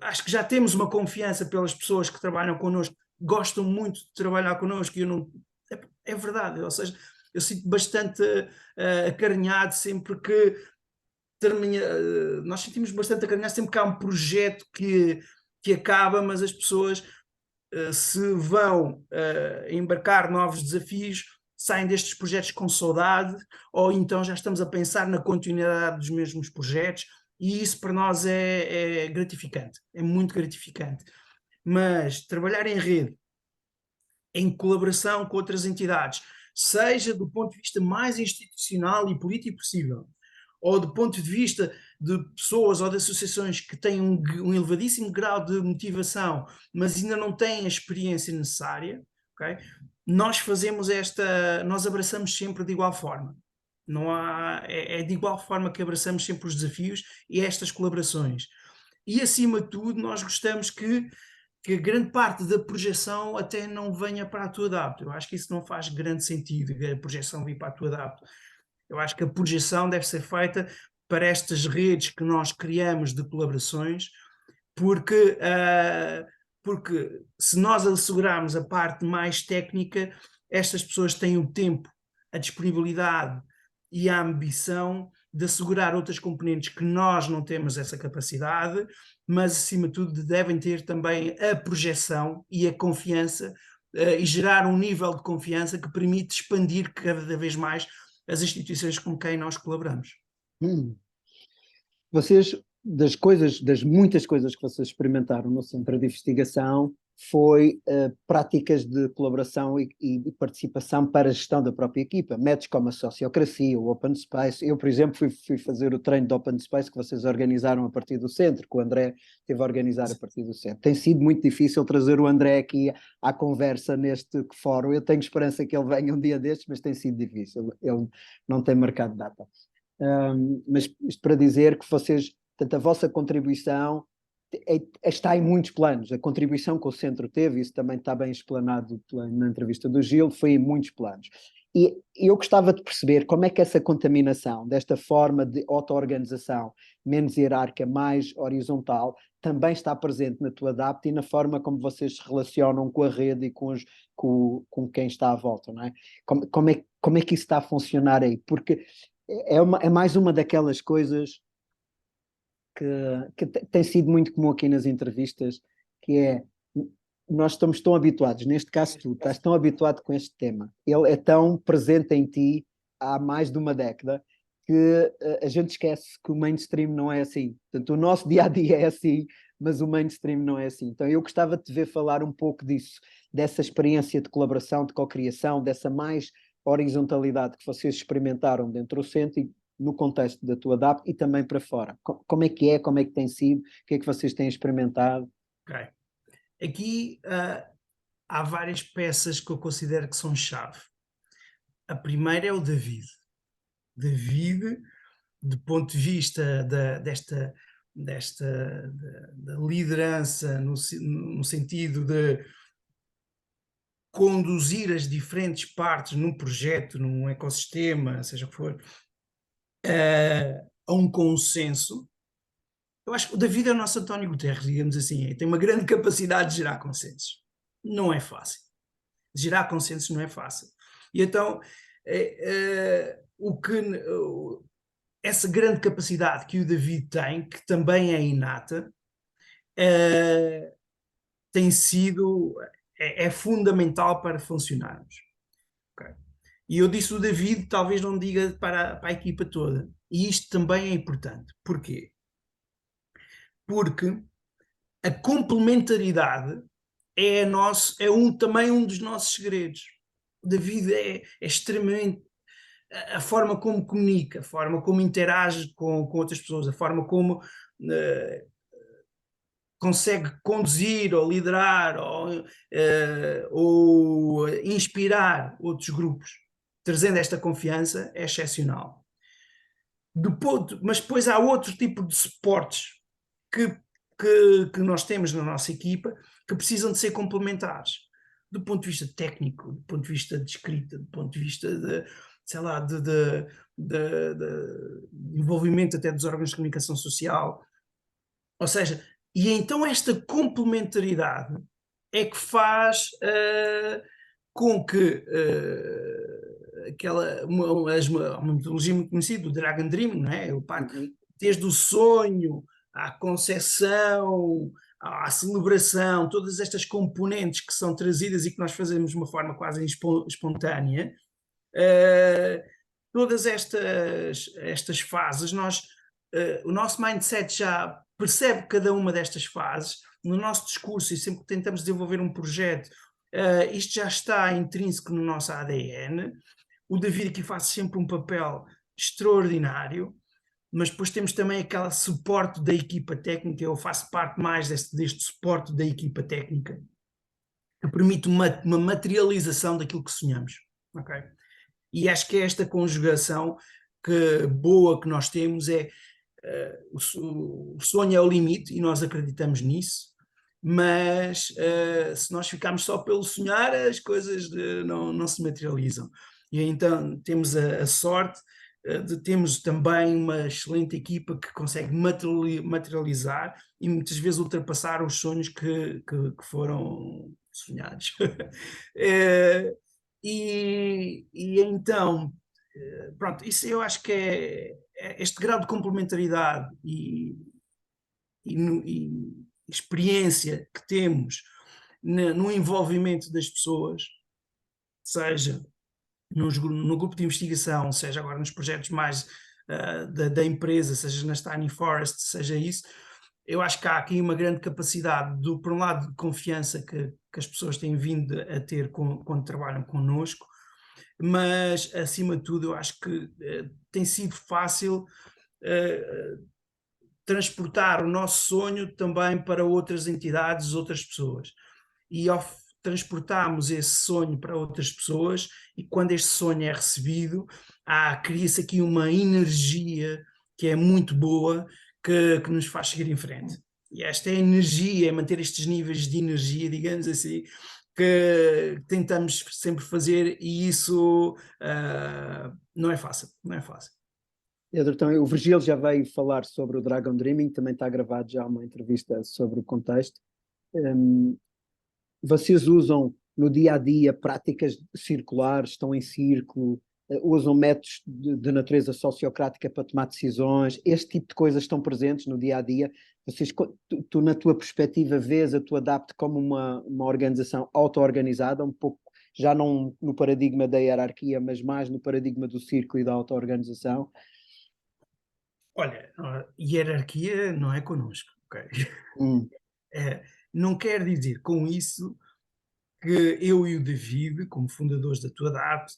acho que já temos uma confiança pelas pessoas que trabalham connosco, gostam muito de trabalhar connosco, e eu não, é verdade, ou seja, eu sinto bastante acarinhado sempre que nós sentimos bastante acarinhados sempre que há um projeto que acaba, mas as pessoas se vão embarcar novos desafios, saem destes projetos com saudade, ou então já estamos a pensar na continuidade dos mesmos projetos, e isso para nós é gratificante, é muito gratificante. Mas trabalhar em rede, em colaboração com outras entidades, seja do ponto de vista mais institucional e político possível, ou do ponto de vista de pessoas ou de associações que têm um elevadíssimo grau de motivação, mas ainda não têm a experiência necessária, okay? Nós abraçamos sempre de igual forma. Não há, é de igual forma que abraçamos sempre os desafios e estas colaborações. E, acima de tudo, nós gostamos que que a grande parte da projeção até não venha para a tua DAPT. Eu acho que isso não faz grande sentido, a projeção vir para a tua DAPT. Eu acho que a projeção deve ser feita para estas redes que nós criamos de colaborações, porque, porque se nós assegurarmos a parte mais técnica, estas pessoas têm o tempo, a disponibilidade e a ambição de assegurar outras componentes que nós não temos essa capacidade, mas acima de tudo devem ter também a projeção e a confiança e gerar um nível de confiança que permite expandir cada vez mais as instituições com quem nós colaboramos. Vocês, das muitas coisas que vocês experimentaram no Centro de Investigação, foi práticas de colaboração e participação para a gestão da própria equipa, métodos como a sociocracia, o Open Space. Eu, por exemplo, fui fazer o treino de Open Space que vocês organizaram a partir do centro, que o André teve a organizar a partir do centro. Tem sido muito difícil trazer o André aqui à conversa neste fórum. Eu tenho esperança que ele venha um dia destes, mas tem sido difícil. Ele não tem marcado data. Mas isto para dizer que vocês, portanto, a vossa contribuição está em muitos planos. A contribuição que o centro teve, isso também está bem explanado na entrevista do Gil, foi em muitos planos. E eu gostava de perceber como é que essa contaminação, desta forma de auto-organização menos hierárquica, mais horizontal, também está presente na tua DAPT e na forma como vocês se relacionam com a rede e com quem está à volta, não é? Como é que isso está a funcionar aí? Porque é mais uma daquelas coisas que tem sido muito comum aqui nas entrevistas, que é, nós estamos tão habituados, neste caso tu estás tão habituado com este tema, ele é tão presente em ti há mais de uma década, que a gente esquece que o mainstream não é assim. Portanto, o nosso dia-a-dia é assim, mas o mainstream não é assim. Então eu gostava de te ver falar um pouco disso, dessa experiência de colaboração, de cocriação, dessa mais horizontalidade que vocês experimentaram dentro do centro e no contexto da tua DAP e também para fora. Como é, como é que tem sido, o que é que vocês têm experimentado? Ok. Aqui há várias peças que eu considero que são chave. A primeira é o David. David, do ponto de vista da liderança, no sentido de conduzir as diferentes partes num projeto, num ecossistema, seja o que for, a um consenso. Eu acho que o David é o nosso António Guterres, digamos assim, tem uma grande capacidade de gerar consensos. Não é fácil. Gerar consensos não é fácil. E então, essa grande capacidade que o David tem, que também é inata, tem sido, é fundamental para funcionarmos. Okay? E eu disse o David, talvez não diga para a equipa toda. E isto também é importante. Porquê? Porque a complementaridade também um dos nossos segredos. O David é extremamente a forma como comunica, a forma como interage com outras pessoas, a forma como consegue conduzir ou liderar ou inspirar outros grupos, trazendo esta confiança, é excepcional. Mas depois há outro tipo de suportes que nós temos na nossa equipa que precisam de ser complementares do ponto de vista técnico, do ponto de vista de escrita, do ponto de vista de, sei lá, de envolvimento até dos órgãos de comunicação social. Ou seja, e então esta complementaridade é que faz com que uma metodologia muito conhecida, o Dragon Dream, não é? Desde o sonho à concepção, à celebração, todas estas componentes que são trazidas e que nós fazemos de uma forma quase espontânea, todas estas fases, o nosso mindset já percebe cada uma destas fases, no nosso discurso e sempre que tentamos desenvolver um projeto, isto já está intrínseco no nosso ADN. O David aqui faz sempre um papel extraordinário, mas depois temos também aquele suporte da equipa técnica, eu faço parte mais deste suporte da equipa técnica, que permite uma materialização daquilo que sonhamos. Okay? E acho que é esta conjugação boa que nós temos, o sonho é o limite e nós acreditamos nisso, mas se nós ficarmos só pelo sonhar, as coisas não se materializam. E então temos a sorte de termos também uma excelente equipa que consegue materializar e muitas vezes ultrapassar os sonhos que foram sonhados. E então, pronto, isso eu acho que é este grau de complementaridade e experiência que temos no envolvimento das pessoas, seja no grupo de investigação, seja agora nos projetos mais da empresa, seja nas Tiny Forest, seja isso, eu acho que há aqui uma grande capacidade, por um lado, de confiança que as pessoas têm vindo a ter quando trabalham connosco, mas, acima de tudo, eu acho que tem sido fácil transportar o nosso sonho também para outras entidades, outras pessoas. E ao transportarmos esse sonho para outras pessoas, e quando este sonho é recebido, cria-se aqui uma energia que é muito boa, que nos faz seguir em frente. E esta é a energia, é manter estes níveis de energia, digamos assim, que tentamos sempre fazer, e isso não é fácil, não é fácil. Pedro, então, o Virgílio já veio falar sobre o Dragon Dreaming, também está gravado já uma entrevista sobre o contexto. Vocês usam no dia a dia práticas circulares, estão em círculo, usam métodos de natureza sociocrática para tomar decisões, este tipo de coisas estão presentes no dia a dia. Vocês, tu na tua perspectiva, vês a tua ADAPT como uma organização auto-organizada, um pouco já não no paradigma da hierarquia, mas mais no paradigma do círculo e da auto-organização? Olha, hierarquia não é connosco, ok? É, não quer dizer com isso que eu e o David, como fundadores da TuaDAPT,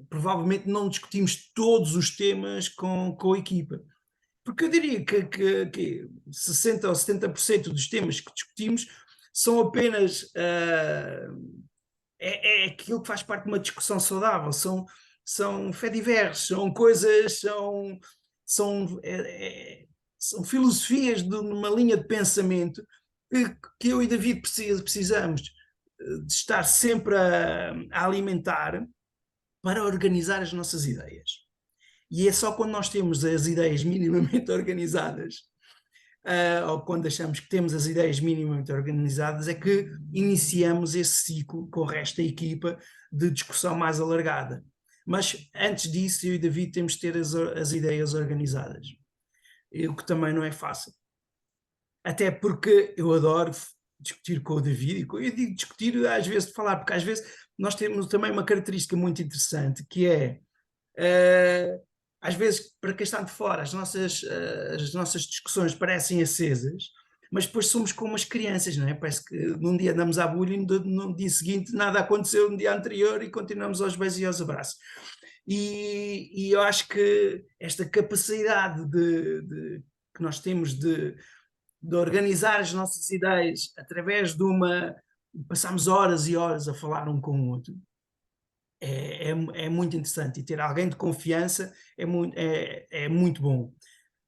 provavelmente não discutimos todos os temas com a equipa. Porque eu diria que 60% ou 70% dos temas que discutimos são apenas é aquilo que faz parte de uma discussão saudável, são faits são coisas, são filosofias de uma linha de pensamento que eu e David precisamos de estar sempre a alimentar para organizar as nossas ideias. E é só quando nós temos as ideias minimamente organizadas, ou quando achamos que temos as ideias minimamente organizadas, é que iniciamos esse ciclo com o resto da equipa de discussão mais alargada. Mas antes disso, eu e David temos de ter as ideias organizadas, o que também não é fácil. Até porque eu adoro discutir com o David, eu digo discutir às vezes de falar, porque às vezes nós temos também uma característica muito interessante, que é às vezes, para quem está de fora, as nossas discussões parecem acesas, mas depois somos como as crianças, não é? Parece que num dia andamos à bullying, no dia seguinte nada aconteceu no dia anterior e continuamos aos beijos e aos abraços. E eu acho que esta capacidade que nós temos de organizar as nossas ideias através de passamos horas e horas a falar um com o outro, é muito interessante, e ter alguém de confiança é muito bom.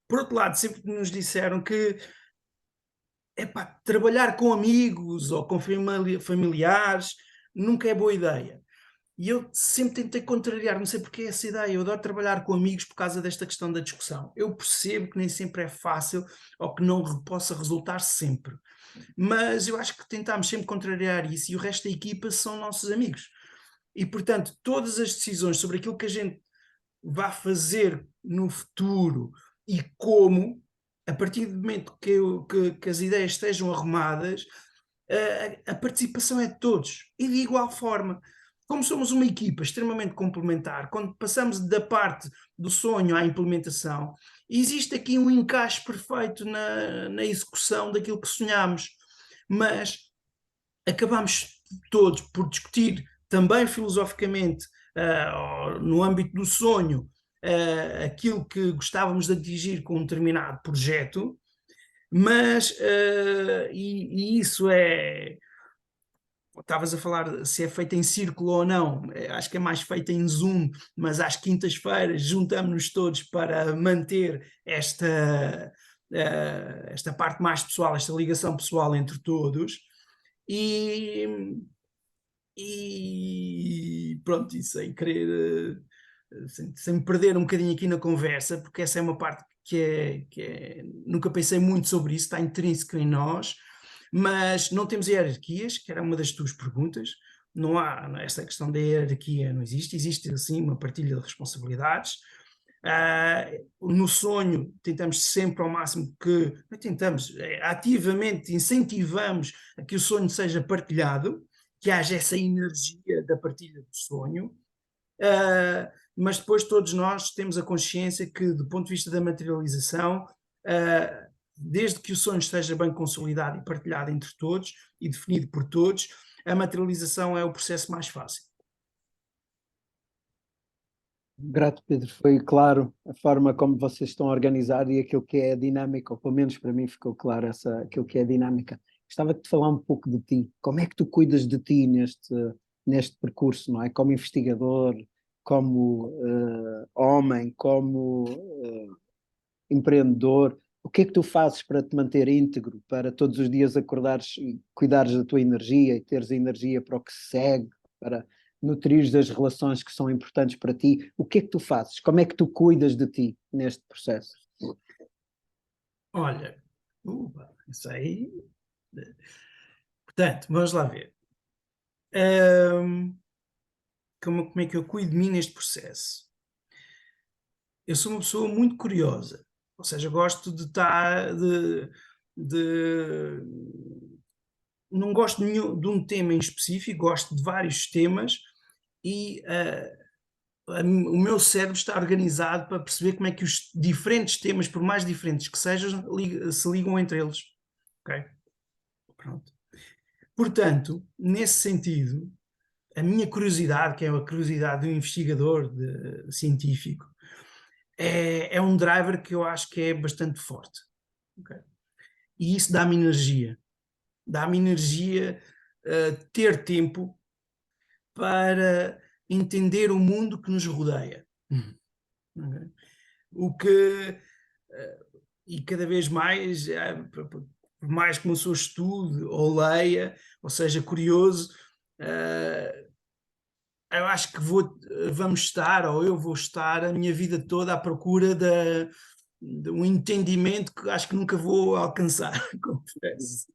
Por outro lado, sempre nos disseram que trabalhar com amigos ou com familiares nunca é boa ideia. E eu sempre tentei contrariar, não sei porque é essa ideia. Eu adoro trabalhar com amigos por causa desta questão da discussão. Eu percebo que nem sempre é fácil ou que não possa resultar sempre. Mas eu acho que tentámos sempre contrariar isso, e o resto da equipa são nossos amigos. E, portanto, todas as decisões sobre aquilo que a gente vai fazer no futuro e como, a partir do momento que as ideias estejam arrumadas, a participação é de todos. E de igual forma, como somos uma equipa extremamente complementar, quando passamos da parte do sonho à implementação, existe aqui um encaixe perfeito na execução daquilo que sonhamos. Mas acabamos todos por discutir também filosoficamente, no âmbito do sonho, aquilo que gostávamos de atingir com um determinado projeto, mas e isso estavas a falar se é feito em círculo ou não, acho que é mais feito em Zoom, mas às quintas-feiras juntamos-nos todos para manter esta parte mais pessoal, esta ligação pessoal entre todos, e pronto, e sem querer, sem me perder um bocadinho aqui na conversa, porque essa é uma parte nunca pensei muito sobre isso, está intrínseco em nós, mas não temos hierarquias, que era uma das tuas perguntas. Não há esta questão da hierarquia, não existe assim uma partilha de responsabilidades. No sonho tentamos sempre ao máximo que, não tentamos, ativamente incentivamos a que o sonho seja partilhado, que haja essa energia da partilha do sonho, mas depois todos nós temos a consciência que, do ponto de vista da materialização, desde que o sonho esteja bem consolidado e partilhado entre todos e definido por todos, a materialização é o processo mais fácil. Grato, Pedro. Foi claro a forma como vocês estão a organizar e aquilo que é a dinâmica, ou pelo menos para mim ficou claro aquilo que é a dinâmica. Gostava de te falar um pouco de ti. Como é que tu cuidas de ti neste percurso, não é? Como investigador, como homem, como empreendedor. O que é que tu fazes para te manter íntegro, para todos os dias acordares e cuidares da tua energia e teres energia para o que se segue, para nutrires as relações que são importantes para ti? O que é que tu fazes? Como é que tu cuidas de ti neste processo? Olha, isso aí... Portanto, vamos lá ver. Como é que eu cuido de mim neste processo? Eu sou uma pessoa muito curiosa, ou seja, gosto de estar, não gosto de um tema em específico, gosto de vários temas e o meu cérebro está organizado para perceber como é que os diferentes temas, por mais diferentes que sejam, se ligam entre eles. Ok? Pronto. Portanto, nesse sentido, a minha curiosidade, que é a curiosidade de um investigador científico, é um driver que eu acho que é bastante forte. Okay? E isso dá-me energia. Dá-me energia ter tempo para entender o mundo que nos rodeia. Okay? O que, e cada vez mais, por mais que uma pessoa estude ou leia, ou seja curioso, eu acho que vamos estar, ou eu vou estar a minha vida toda à procura de um entendimento que acho que nunca vou alcançar, confesso.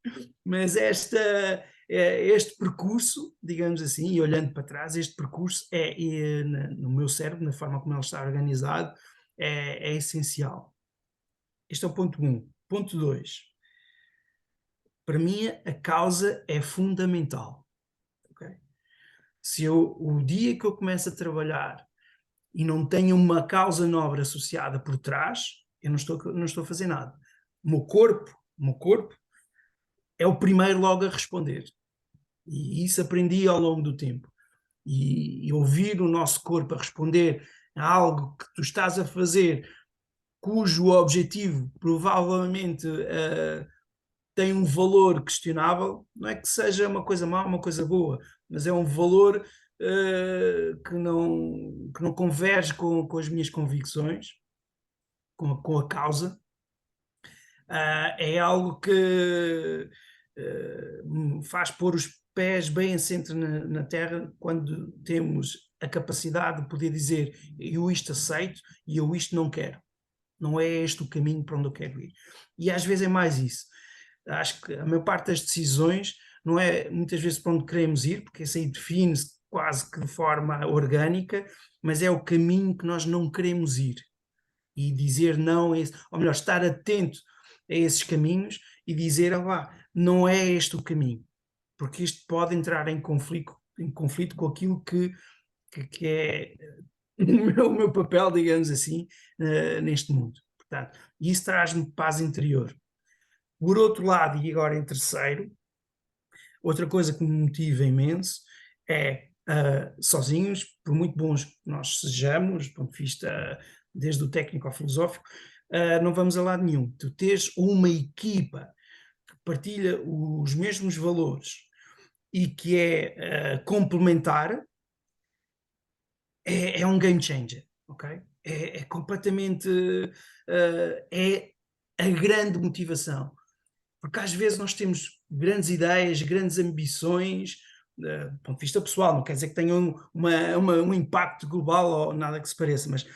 Mas este percurso, digamos assim, e olhando para trás, este percurso no meu cérebro, na forma como ele está organizado, é essencial. Este é o ponto 1. Ponto 2. Para mim, a causa é fundamental. Okay? Se o dia que eu começo a trabalhar e não tenho uma causa nobre associada por trás, eu não estou a fazer nada. O meu corpo é o primeiro logo a responder. E isso aprendi ao longo do tempo. E ouvir o nosso corpo a responder a algo que tu estás a fazer, cujo objetivo provavelmente tem um valor questionável, não é que seja uma coisa má, uma coisa boa, mas é um valor que não converge com as minhas convicções, com a causa, é algo que me faz pôr os pés bem assentes na terra quando temos a capacidade de poder dizer eu isto aceito e eu isto não quero. Não é este o caminho para onde eu quero ir. E às vezes é mais isso. Acho que a maior parte das decisões não é muitas vezes para onde queremos ir, porque isso aí define-se quase que de forma orgânica, mas é o caminho que nós não queremos ir. E dizer não a esse, ou melhor, estar atento a esses caminhos e dizer, não é este o caminho, porque isto pode entrar em conflito com aquilo que é o meu papel, digamos assim, neste mundo. Portanto, isso traz-me paz interior. Por outro lado, e agora em terceiro, outra coisa que me motiva imenso é, sozinhos, por muito bons que nós sejamos, do ponto de vista desde o técnico ao filosófico, não vamos a lado nenhum. Tu tens uma equipa que partilha os mesmos valores e que é complementar, é um game changer, ok? É completamente... a grande motivação. Porque às vezes nós temos grandes ideias, grandes ambições, do ponto de vista pessoal, não quer dizer que tenham um impacto global ou nada que se pareça, mas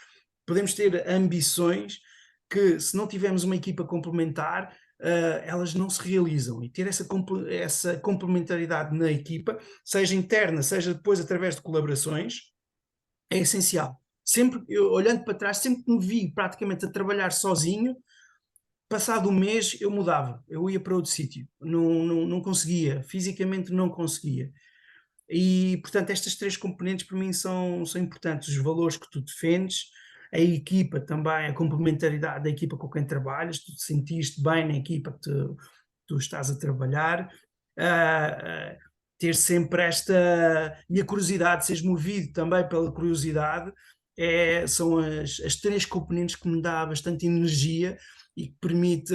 podemos ter ambições que, se não tivermos uma equipa complementar, elas não se realizam. E ter essa complementaridade na equipa, seja interna, seja depois através de colaborações, é essencial. Sempre, olhando para trás, sempre que me vi praticamente a trabalhar sozinho, passado um mês eu mudava, eu ia para outro sítio, não conseguia, fisicamente não conseguia. E, portanto, estas três componentes para mim são importantes, os valores que tu defendes, a equipa também, a complementaridade da equipa com quem trabalhas, tu te sentiste bem na equipa que tu estás a trabalhar, ter sempre e a curiosidade, seres movido também pela curiosidade, são as três componentes que me dá bastante energia e que permite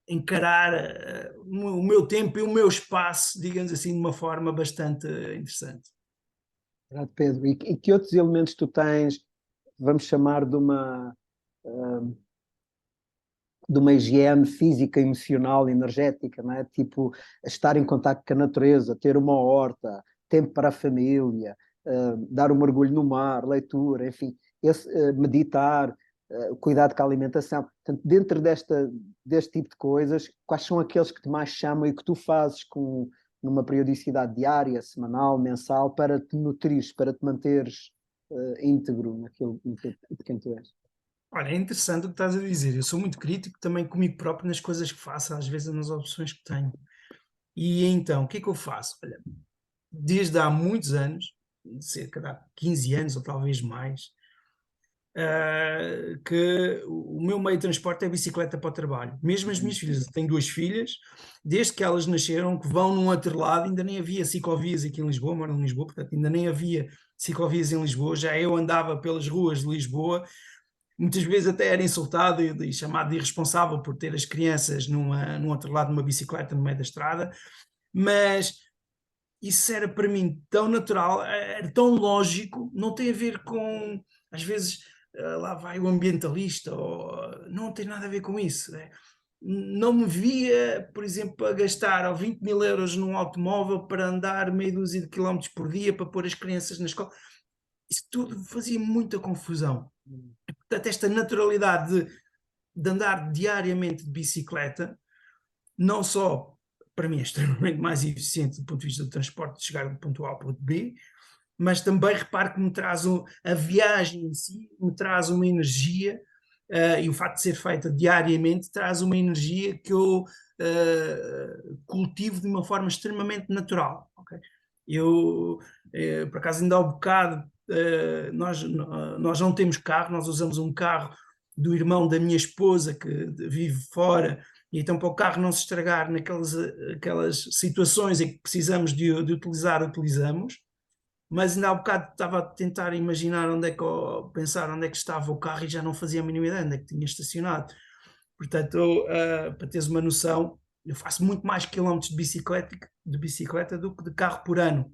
encarar o meu tempo e o meu espaço, digamos assim, de uma forma bastante interessante. Obrigado, Pedro. E que outros elementos tu tens, vamos chamar de uma higiene física, emocional, energética, não é? Tipo, estar em contato com a natureza, ter uma horta, tempo para a família, dar um mergulho no mar, leitura, enfim, meditar, cuidado com a alimentação. Portanto, dentro deste tipo de coisas, quais são aqueles que te mais chamam e que tu fazes numa periodicidade diária, semanal, mensal, para te nutrires, para te manteres íntegro naquilo de quem tu és? Olha, é interessante o que estás a dizer. Eu sou muito crítico também comigo próprio nas coisas que faço, às vezes nas opções que tenho. E então, o que é que eu faço? Olha, desde há muitos anos, cerca de há 15 anos ou talvez mais, que o meu meio de transporte é a bicicleta para o trabalho. Mesmo as minhas filhas, eu tenho duas filhas, desde que elas nasceram, que vão num outro lado, ainda nem havia ciclovias aqui em Lisboa, moro em Lisboa, portanto ainda nem havia ciclovias em Lisboa, já eu andava pelas ruas de Lisboa, muitas vezes até era insultado e chamado de irresponsável por ter as crianças num outro lado numa bicicleta no meio da estrada, mas isso era para mim tão natural, era tão lógico, não tem a ver com, às vezes, lá vai o ambientalista, não tem nada a ver com isso. Né? Não me via, por exemplo, a gastar 20 mil euros num automóvel para andar meia dúzia de quilómetros por dia para pôr as crianças na escola. Isso tudo fazia muita confusão. Portanto, esta naturalidade de andar diariamente de bicicleta, não só para mim é extremamente mais eficiente do ponto de vista do transporte, de chegar do ponto A ao ponto B, mas também reparo que me traz a viagem em si, me traz uma energia, e o facto de ser feita diariamente traz uma energia que eu cultivo de uma forma extremamente natural. Okay? Eu, por acaso, ainda há um bocado, nós não temos carro, nós usamos um carro do irmão da minha esposa que vive fora, e então para o carro não se estragar aquelas situações em que precisamos de utilizar, utilizamos, mas ainda há bocado estava a tentar imaginar pensar onde é que estava o carro e já não fazia a mínima ideia onde é que tinha estacionado. Portanto, para teres uma noção, eu faço muito mais quilómetros de bicicleta do que de carro por ano.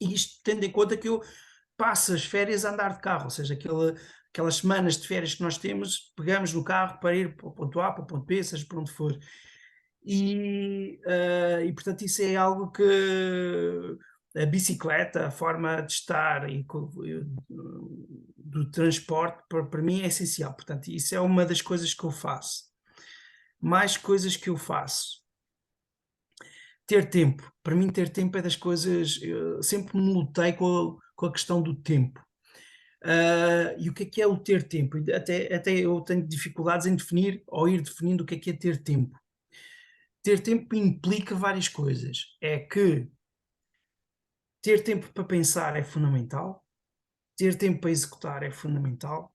E isto tendo em conta que eu passo as férias a andar de carro, ou seja, aquelas semanas de férias que nós temos, pegamos no carro para ir para o ponto A, para o ponto B, seja para onde for. E portanto, isso é algo que a bicicleta, a forma de estar do transporte, para mim é essencial. Portanto, isso é uma das coisas que eu faço. Mais coisas que eu faço. Ter tempo. Para mim, ter tempo é das coisas. Eu sempre me lutei com a questão do tempo. E o que é o ter tempo? Até eu tenho dificuldades em definir ou ir definindo o que é ter tempo. Ter tempo implica várias coisas. É que ter tempo para pensar é fundamental, ter tempo para executar é fundamental,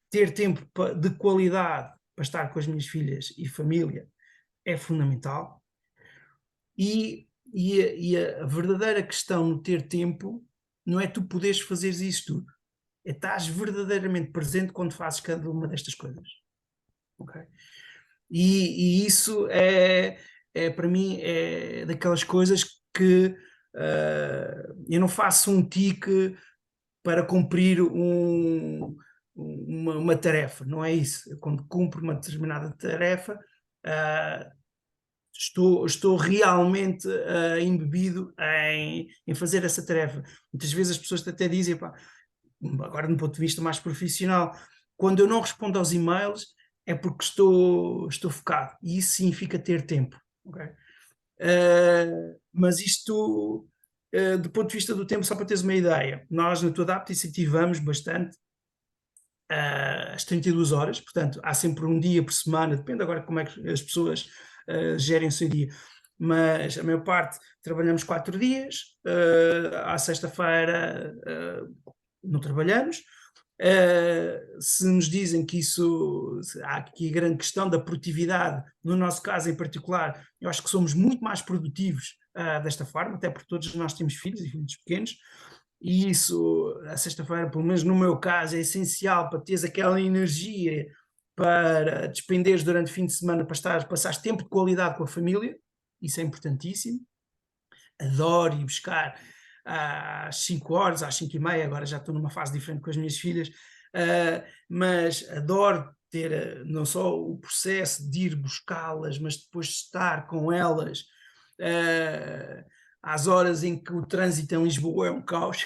ter tempo de qualidade para estar com as minhas filhas e família é fundamental. E a verdadeira questão no ter tempo não é tu poderes fazer isso tudo, é estás verdadeiramente presente quando fazes cada uma destas coisas. Okay? E isso para mim, é daquelas coisas que eu não faço um tique para cumprir uma tarefa, não é isso. Eu, quando cumpro uma determinada tarefa, estou realmente embebido em fazer essa tarefa. Muitas vezes as pessoas até dizem, pá, agora do ponto de vista mais profissional, quando eu não respondo aos e-mails é porque estou focado, e isso significa ter tempo. Okay? Mas isto, do ponto de vista do tempo, só para teres uma ideia, nós na TuaDapt incentivamos bastante as 32 horas, portanto há sempre um dia por semana, depende agora como é que as pessoas gerem o seu dia, mas a maior parte trabalhamos 4 dias, à sexta-feira não trabalhamos. Se nos dizem que há aqui a grande questão da produtividade, no nosso caso em particular, eu acho que somos muito mais produtivos desta forma, até porque todos nós temos filhos e filhos pequenos, e isso, a sexta-feira, pelo menos no meu caso, é essencial para teres aquela energia para despenderes durante o fim de semana, para passares tempo de qualidade com a família, isso é importantíssimo. Adoro ir buscar às 5 horas, às 5 e meia, agora já estou numa fase diferente com as minhas filhas, mas adoro ter não só o processo de ir buscá-las, mas depois de estar com elas às horas em que o trânsito em Lisboa é um caos.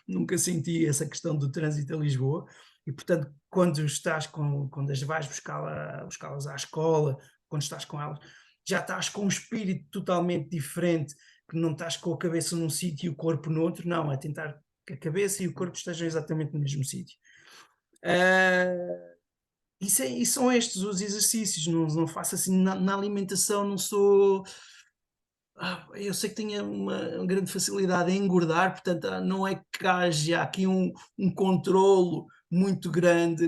Nunca senti essa questão do trânsito em Lisboa, e portanto quando as vais buscá-las à escola, quando estás com elas, já estás com um espírito totalmente diferente, que não estás com a cabeça num sítio e o corpo no outro, não, é tentar que a cabeça e o corpo estejam exatamente no mesmo sítio. E são estes os exercícios, não faço assim na alimentação, não sou. Eu sei que tenho uma grande facilidade em engordar, portanto, não é que haja aqui um controlo muito grande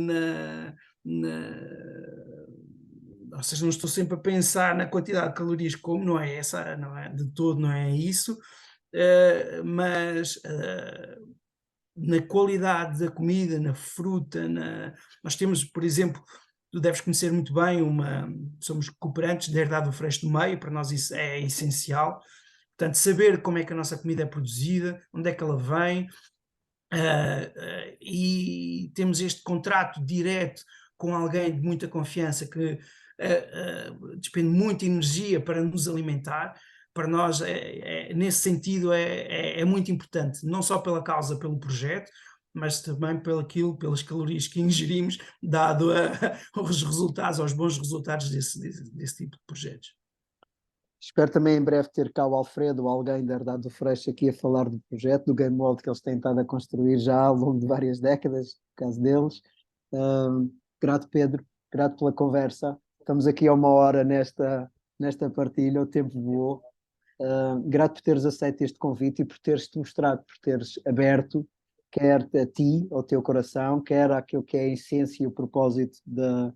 ou seja, não estou sempre a pensar na quantidade de calorias que como, não é essa, não é de todo, não é isso, mas na qualidade da comida, na fruta, nós temos, por exemplo, tu deves conhecer muito bem, somos cooperantes da Herdade do Freixo do Meio, para nós isso é essencial, portanto, saber como é que a nossa comida é produzida, onde é que ela vem, e temos este contrato direto com alguém de muita confiança que despende muita energia para nos alimentar. Para nós, nesse sentido, é muito importante, não só pela causa, pelo projeto, mas também pelas calorias que ingerimos, dado aos resultados, aos bons resultados desse tipo de projetos. Espero também em breve ter cá o Alfredo ou alguém da Herdade do Freixo aqui a falar do projeto, do Game World que eles têm estado a construir já ao longo de várias décadas, no caso deles. Grato, Pedro, grato pela conversa. Estamos aqui a 1 hora nesta partilha, o tempo voou. Grato por teres aceito este convite e por teres-te mostrado, por teres aberto, quer a ti, ao teu coração, quer àquilo que é a essência e o propósito da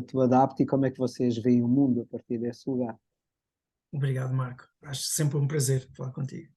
TuaDapt e como é que vocês veem o mundo a partir desse lugar. Obrigado, Marco. Acho sempre um prazer falar contigo.